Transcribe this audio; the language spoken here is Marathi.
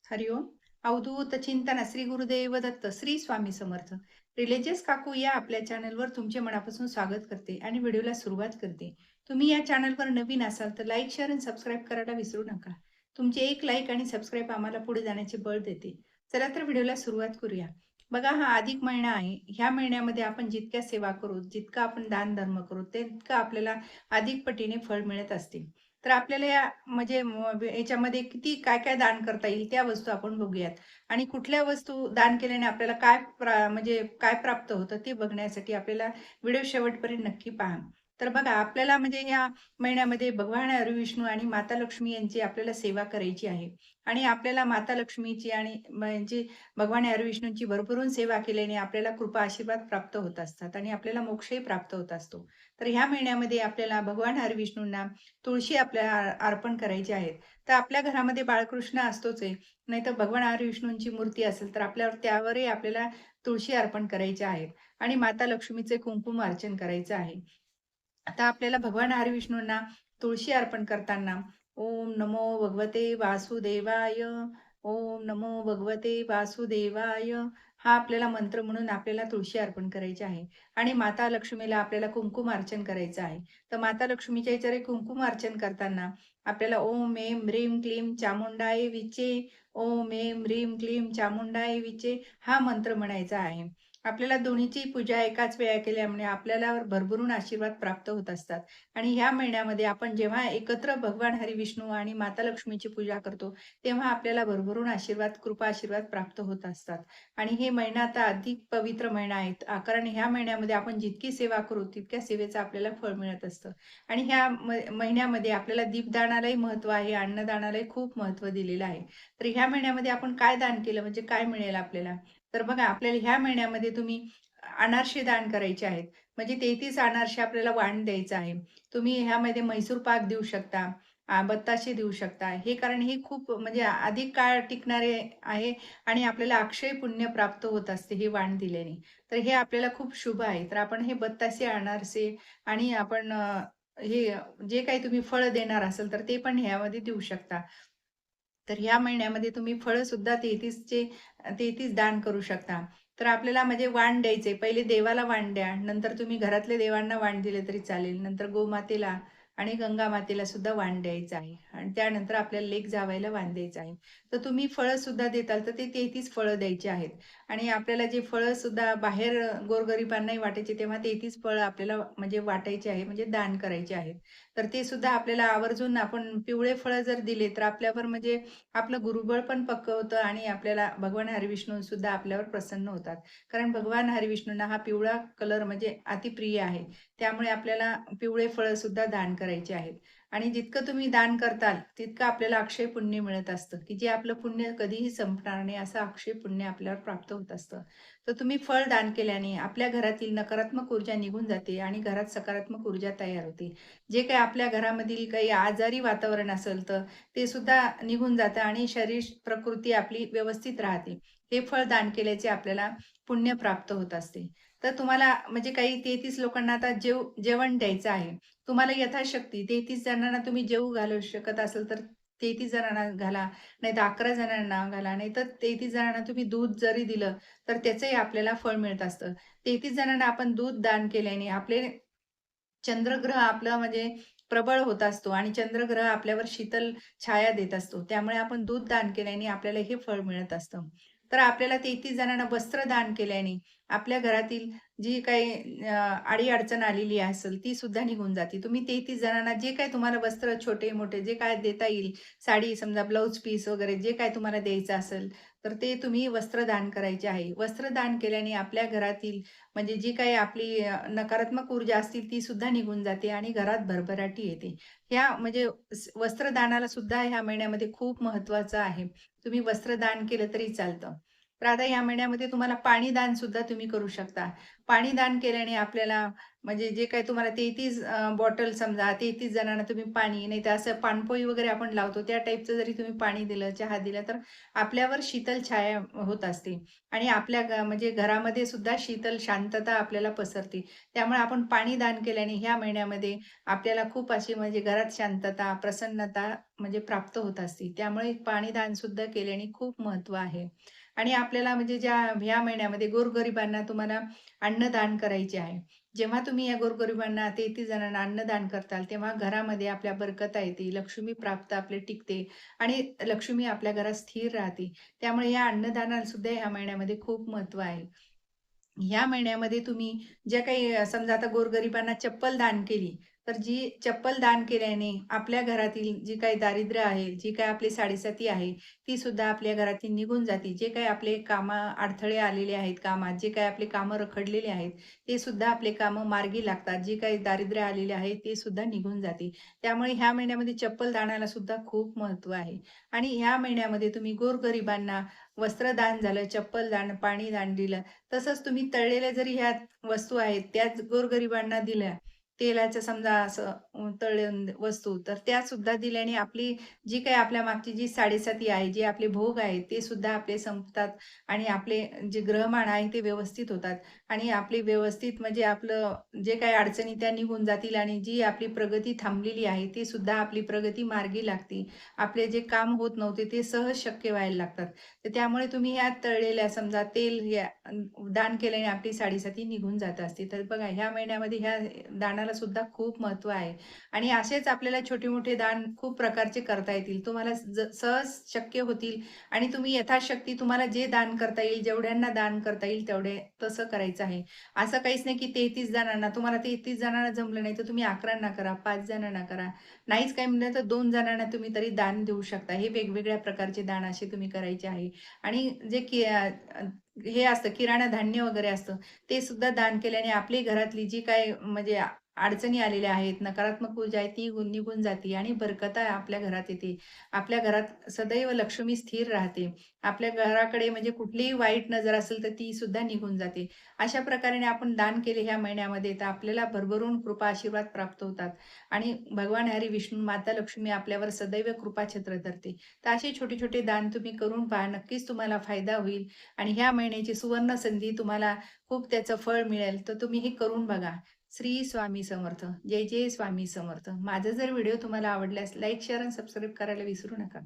हरिओम. अवधूत चिंतन श्री गुरुदेव दत्त श्री स्वामी समर्थ. रिलिजियस काकू या आपल्या चॅनलवर तुमचे मनापासून स्वागत करते आणि व्हिडिओला सुरुवात करते. तुम्ही या चॅनलवर नवीन असाल तर लाईक शेअर आणि सबस्क्राईब करायला विसरू नका. तुमचे एक लाईक आणि सबस्क्राईब आम्हाला पुढे जाण्याचे बळ देते. चला तर व्हिडिओला सुरुवात करूया. बघा, हा अधिक महिना आहे. ह्या महिन्यामध्ये आपण जितक्या सेवा करू, जितका आपण दान धर्म करू, तितकं आपल्याला अधिक पटीने फळ मिळत असते. तर आपल्याला या म्हणजे याच्यामध्ये किती काय-काय दान करता येईल त्या वस्तू आपण बघूयात. आणि कुठल्या वस्तू दान केल्याने आपल्याला काय म्हणजे काय प्राप्त होतं ते बघण्यासाठी आपल्याला व्हिडिओ शेवटपर्यंत नक्की पहा. तर बघा, आपल्याला म्हणजे या महिन्यामध्ये भगवान हरिविष्णू आणि माता लक्ष्मी यांची आपल्याला सेवा करायची आहे. आणि आपल्याला माता लक्ष्मीची आणि म्हणजे भगवान हरिविष्णूंची भरभरून सेवा केल्याने आपल्याला कृपा आशीर्वाद प्राप्त होत असतात आणि आपल्याला मोक्षही प्राप्त होत असतो. तर ह्या महिन्यामध्ये आपल्याला भगवान हरिविष्णूंना तुळशी आपल्याला अर्पण करायची आहेत. तर आपल्या घरामध्ये बाळकृष्ण असतोच आहे. नाहीतर भगवान हरिविष्णूंची मूर्ती असेल तर आपल्यावर त्यावरही आपल्याला तुळशी अर्पण करायची आहे आणि माता लक्ष्मीचे कुंकुम अर्चन करायचं आहे. आता आपल्याला भगवान हरिविष्णूंना तुळशी अर्पण करताना ओम नमो भगवते वासुदेवाय, ओम नमो भगवते वासुदेवाय हा आपल्याला मंत्र म्हणून आपल्याला तुळशी अर्पण करायची आहे. आणि माता लक्ष्मीला आपल्याला कुंकुम अर्चन करायचं आहे. तर माता लक्ष्मीच्या याच्यावर कुंकुम अर्चन करताना आपल्याला ओम ऐं ह्रीं क्लीं चामुंडाय विचे, ओम ऐं ह्रीं क्लीं चामुंडाय विचे हा मंत्र म्हणायचा आहे. आपल्याला दोन्हीची पूजा एकाच वेळा केल्यामुळे आपल्याला भरभरून आशीर्वाद प्राप्त होत असतात. आणि ह्या महिन्यामध्ये आपण जेव्हा एकत्र भगवान हरिविष्णू आणि माता लक्ष्मीची पूजा करतो, तेव्हा आपल्याला भरभरून आशीर्वाद, कृपा आशीर्वाद प्राप्त होत असतात. आणि हे महिना आता अधिक पवित्र महिना आहे. कारण ह्या महिन्यामध्ये आपण जितकी सेवा करू, तितक्या सेवेचं आपल्याला फळ मिळत असतं. आणि ह्या महिन्यामध्ये आपल्याला दीपदानालाही महत्त्व आहे, अन्नदानालाही खूप महत्त्व दिलेलं आहे. तर ह्या महिन्यामध्ये आपण काय दान केलं म्हणजे काय मिळेल आपल्याला? तर बघा, आपल्याला ह्या महिन्यामध्ये तुम्ही अनारसे दान करायचे आहेत. म्हणजे 33 अनारसे आपल्याला वाण द्यायचं आहे. तुम्ही ह्यामध्ये म्हैसूर पाक देऊ शकता, बत्ताशे देऊ शकता. हे कारण हे खूप म्हणजे अधिक काळ टिकणारे आहे आणि आपल्याला अक्षय पुण्य प्राप्त होत असते हे वाण दिल्याने. तर हे आपल्याला खूप शुभ आहे. तर आपण हे बत्तासे, अनारसे आणि आपण हे जे काही तुम्ही फळं देणार असाल तर ते पण ह्यामध्ये देऊ शकता. तर ह्या महिन्यामध्ये तुम्ही फळंसुद्धा 33 दान करू शकता. तर आपल्याला म्हणजे वाण द्यायचे. पहिले देवाला वाण द्या. नंतर तुम्ही घरातल्या देवांना वाण दिलं तरी चालेल. नंतर गोमातेला आणि गंगा मातेला सुद्धा वाण द्यायचं आहे. आणि त्यानंतर आपल्याला लेक जावयाला वाण द्यायचं आहे. तर तुम्ही फळंसुद्धा देताल तर ते 33 फळं द्यायची आहेत. आणि आपल्याला जे फळंसुद्धा बाहेर गोरगरिबांनाही वाटायचे तेव्हा 33 फळं आपल्याला म्हणजे वाटायची आहे, म्हणजे दान करायचे आहेत. तर ते सुद्धा आपल्याला आवर्जून आपण पिवळे फळं जर दिले तर आपल्यावर म्हणजे आपलं गुरुबळ पण पक्कं होतं आणि आपल्याला भगवान हरिविष्णू सुद्धा आपल्यावर प्रसन्न होतात. कारण भगवान हरिविष्णूंना हा पिवळा कलर म्हणजे अतिप्रिय आहे. त्यामुळे आपल्याला पिवळे फळं सुद्धा दान करायची आहेत. आणि जितकं तुम्ही दान करताल, तितकं आपल्याला अक्षय पुण्य मिळत असतं, की जे आपलं पुण्य कधीही संपणार नाही, असं अक्षय पुण्य आपल्यावर प्राप्त होत असतं. तर तुम्ही फळ दान केल्याने आपल्या घरातील नकारात्मक ऊर्जा निघून जाते आणि घरात सकारात्मक ऊर्जा तयार होते. जे काही आपल्या घरामधील काही आजारी वातावरण असेल, तर ते सुद्धा निघून जातं आणि शरीर प्रकृती आपली व्यवस्थित राहते. हे फळ दान केल्याचे आपल्याला पुण्य प्राप्त होत असते. तर तुम्हाला म्हणजे काही 33 लोकांना आता जेवण द्यायचं आहे. तुम्हाला यथाशक्ती 33 जणांना तुम्ही जेवू घालू शकत असाल तर 33 जणांना घाला, नाहीतर 11 जणांना घाला, नाहीतर 33 जणांना तुम्ही दूध जरी दिलं, तर त्याचंही आपल्याला फळ मिळत असतं. 33 जणांना आपण दूध दान केल्याने आपले चंद्रग्रह आपला म्हणजे प्रबळ होत असतो आणि चंद्रग्रह आपल्यावर शीतल छाया देत असतो. त्यामुळे आपण दूध दान केल्याने आपल्याला हे फळ मिळत असतं. तर आपल्याला 33 जणांना वस्त्र दान केल्याने आपल्या घरातील जी काही अडी-अडचण आलेली असेल ती सुद्धा निघून जाते. तुम्ही 33 जणांना जे काही तुम्हाला वस्त्र छोटे-मोठे जे काय देता येईल, साडी समजा ब्लाउज पीस वगैरे जे काही तुम्हाला द्यायचं असेल, तर ते तुम्ही वस्त्रदान करायचे आहे. वस्त्रदान केल्याने आपल्या घरातील म्हणजे जी काही आपली नकारात्मक ऊर्जा असतील ती सुद्धा निघून जाते आणि घरात भरभराटी येते. ह्या म्हणजे वस्त्रदानाला सुद्धा ह्या महिन्यामध्ये खूप महत्त्वाचं आहे. तुम्ही वस्त्रदान केलं तरी चालतं. तर आता ह्या महिन्यामध्ये तुम्हाला पाणी दान सुद्धा तुम्ही करू शकता. पाणी दान केल्याने आपल्याला म्हणजे जे काही तुम्हाला 33 बॉटल समजा 33 जणांना तुम्ही पाणी, नाहीतर असं पाणपोई वगैरे आपण लावतो त्या टाईपचं जरी तुम्ही पाणी दिलं, चहा दिला, तर आपल्यावर शीतल छाया होत असते आणि आपल्या म्हणजे घरामध्ये सुद्धा शीतल शांतता आपल्याला पसरते. त्यामुळे आपण पाणी दान केल्याने ह्या महिन्यामध्ये आपल्याला खूप अशी म्हणजे घरात शांतता, प्रसन्नता म्हणजे प्राप्त होत असते. त्यामुळे पाणी दान सुद्धा केल्याने खूप महत्त्व आहे. आणि आपल्याला म्हणजे ह्या महिन्यामध्ये गोरगरिबांना तुम्हाला अन्नदान करायचे आहे. जेव्हा तुम्ही या गोरगरिबांना 33 जणांना अन्नदान करताल, तेव्हा घरामध्ये आपल्या बरकत येते, लक्ष्मी प्राप्त आपले टिकते आणि लक्ष्मी आपल्या घरात स्थिर राहते. त्यामुळे या अन्नदानाला सुद्धा ह्या महिन्यामध्ये खूप महत्त्व आहे. ह्या महिन्यामध्ये तुम्ही ज्या काही समजा आता गोरगरिबांना चप्पल दान केली, तर जी चप्पल दान केल्याने आपल्या घरातील जी काही दारिद्र्य आहे, जी काही आपली साडेसाती आहे, ती सुद्धा आपल्या घरातून निघून जाते. जे काही आपले अडथळे आलेले आहेत कामात, जे काही आपले कामं रखडलेले आहेत, ते सुद्धा आपले कामं मार्गी लागतात. जे काही दारिद्र्य आलेले आहे, ते सुद्धा निघून जाते. त्यामुळे ह्या महिन्यामध्ये चप्पल दानाला सुद्धा खूप महत्त्व आहे. आणि ह्या महिन्यामध्ये तुम्ही गोरगरिबांना वस्त्रदान झालं, चप्पल दान, पाणी दान दिलं. तसंच तुम्ही तळलेल्या जरी ह्या वस्तू आहेत, त्याच गोरगरिबांना दिल्या, तेलाचं समजा असं तळून वस्तू, तर त्यासुद्धा दिल्याने आपली जी काही आपल्या मागची जी साडेसाती आहे, जे आपले भोग आहेत, ते सुद्धा आपले संपतात आणि आपले जे ग्रहमान आहे, ते व्यवस्थित होतात आणि आपले व्यवस्थित म्हणजे आपलं जे काही अडचणी त्या निघून जातील आणि जी आपली प्रगती थांबलेली आहे, ती सुद्धा आपली प्रगती मार्गी लागते. आपले जे काम होत नव्हते, ते सहज शक्य व्हायला लागतात. तर त्यामुळे तुम्ही ह्या तळलेल्या समजा तेल या दान केल्याने आपली साडेसाती निघून जात असते. तर बघा ह्या महिन्यामध्ये ह्या दानाला सुद्धा खूप महत्त्व आहे आणि असेच आपल्याला छोटे-मोठे दान खूप प्रकारचे करता येतील. तुम्हाला सहज शक्य होतील आणि तुम्ही यथाशक्ती तुम्हाला जे दान करता येईल, जेवढ्यांना दान करता येईल तेवढे तसं करायचं आहे. असं काहीच नाही की 33 जणांना तुम्हाला 33 जणांना जमलं नाही तर तुम्ही 11 करा, 5 जणांना करा. नाहीच काही म्हणलं तर 2 जणांना तुम्ही तरी दान देऊ शकता. हे वेगवेगळ्या प्रकारचे दान असे तुम्ही करायचे आहे. आणि जे हे असतं किराणा धान्य वगैरे असतं, ते सुद्धा दान केल्याने आपली घरातली जी काही म्हणजे अडचणी आलेल्या आहेत, नकारात्मक ऊर्जा आहे ती निघून जाते आणि बरकत आपल्या घरात येते. आपल्या घरात सदैव लक्ष्मी स्थिर राहते. आपल्या घराकडे म्हणजे कुठलीही वाईट नजर असेल तर ती सुद्धा निघून जाते. अशा प्रकारे आपण दान केले ह्या महिन्यामध्ये तर आपल्याला भरभरून कृपा आशीर्वाद प्राप्त होतात आणि भगवान हरी विष्णू माता लक्ष्मी आपल्यावर सदैव कृपाछत्र धरते. तर असे छोटे-छोटे दान तुम्ही करून पहा. नक्कीच तुम्हाला फायदा होईल आणि ह्या महिन्याची सुवर्ण संधी तुम्हाला खूप त्याचं फळ मिळेल. तर तुम्ही हे करून बघा. श्री स्वामी समर्थ. जय जय स्वामी समर्थ. माझा जर व्हिडिओ तुम्हाला आवडल्यास लाईक, शेअर आणि सबस्क्राईब करायला विसरू नका.